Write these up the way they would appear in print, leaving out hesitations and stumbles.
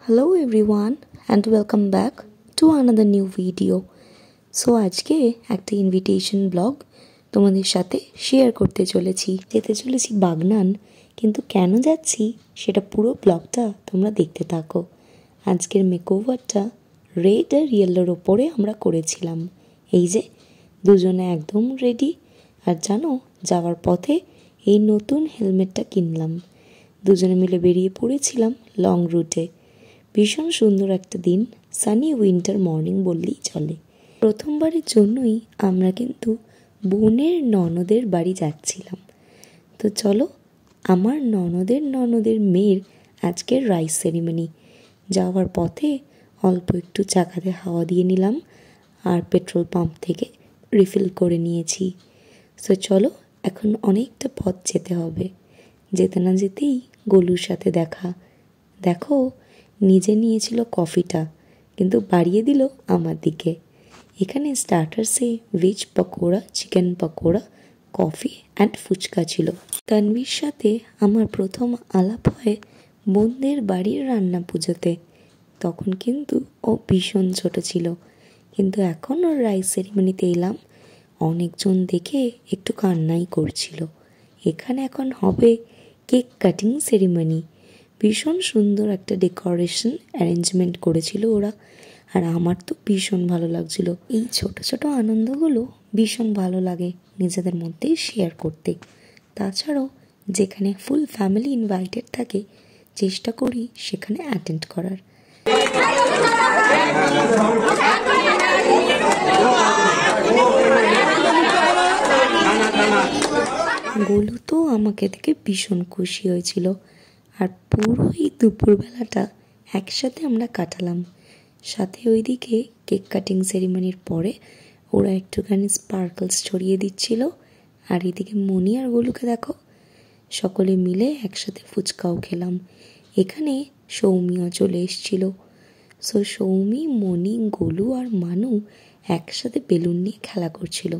Hello everyone and welcome back to another new video. So আজকে একটা invitation blog তোমাদের সাথে শেয়ার করতে চলেছি বাগনান, কিন্তু কেন যাচ্ছি সেটা পুরো ব্লগটা তোমরা দেখতে থাকো। আজকের মেকওভারটা রেড আর ইয়েলোর ওপরে আমরা করেছিলাম। এই যে দুজনে একদম রেডি, আর জানো যাওয়ার পথে এই নতুন হেলমেটটা কিনলাম। দুজনে মিলে বেরিয়ে পড়েছিলাম লং রুটে। ভীষণ সুন্দর একটা দিন, সানি উইন্টার মর্নিং বললেই চলে। প্রথমবারের জন্যই আমরা কিন্তু বোনের ননদের বাড়ি যাচ্ছিলাম। তো চলো, আমার ননদের মেয়ের আজকের রাইস সেরিমনি। যাওয়ার পথে অল্প একটু চাকাতে হাওয়া দিয়ে নিলাম আর পেট্রোল পাম্প থেকে রিফিল করে নিয়েছি। তো চলো, এখন অনেকটা পথ যেতে হবে। যেতে না যেতেই গোলুর সাথে দেখো নিজে নিয়েছিল কফিটা, কিন্তু বাড়িয়ে দিল আমার দিকে। এখানে স্টার্টার্সে veg pakora, chicken pakora, coffee and fuchka ছিল। তানভীর সাথে আমার প্রথম আলাপ হয় বোনদের বাড়ির রান্না পুজোতে। তখন কিন্তু ও ভীষণ ছোট ছিল, কিন্তু এখন ওর রাইস সেরিমনিতে এলাম, অনেকজন দেখে একটু কান্নাই করছিল। এখানে এখন হবে কেক কাটিং সেরিমনি। ভীষণ সুন্দর একটা ডেকোরেশন অ্যারেঞ্জমেন্ট করেছিল ওরা, আর আমার তো ভীষণ ভালো লাগছিল। এই ছোট ছোট আনন্দগুলো ভীষণ ভালো লাগে নিজেদের মধ্যেই শেয়ার করতে। তাছাড়াও যেখানে ফুল ফ্যামিলি ইনভাইটেড থাকে, চেষ্টা করি সেখানে অ্যাটেন্ড করার। গোলু তো আমাকে দেখে ভীষণ খুশি হয়েছিল, আর পুরো এই দুপুরবেলাটা একসাথে আমরা কাটালাম। সাথে ওইদিকে কেক কাটিং সেরিমনির পরে ওরা একটুখানি স্পার্কলস ছড়িয়ে দিচ্ছিল, আর এদিকে মনি আর গোলুকে দেখো সকলে মিলে একসাথে ফুচকাও খেলাম। এখানে সৌমিও চলে এসেছিল। সো সৌমি, মনি, গোলু আর মানু একসাথে বেলুন নিয়ে খেলা করছিল।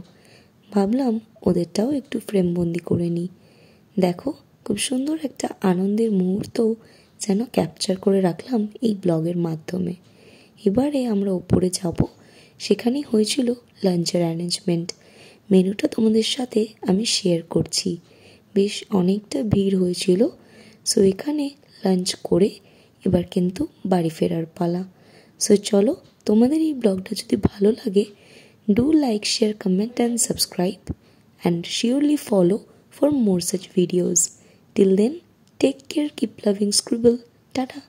ভাবলাম ওদেরটাও একটু ফ্রেমবন্দি করে নিই। দেখো, খুব সুন্দর একটা আনন্দের মুহূর্ত যেন ক্যাপচার করে রাখলাম এই ব্লগের মাধ্যমে। এবারে আমরা ওপরে যাব, সেখানেই হয়েছিল লাঞ্চের অ্যারেঞ্জমেন্ট। মেনুটা তোমাদের সাথে আমি শেয়ার করছি। বেশ অনেকটা ভিড় হয়েছিল। সো এখানে লাঞ্চ করে এবার কিন্তু বাড়ি ফেরার পালা। সো চলো, তোমাদের এই ব্লগটা যদি ভালো লাগে, do like, share, comment and subscribe, and surely follow for more such videos. Till then, take care, keep loving Scribble. Tata.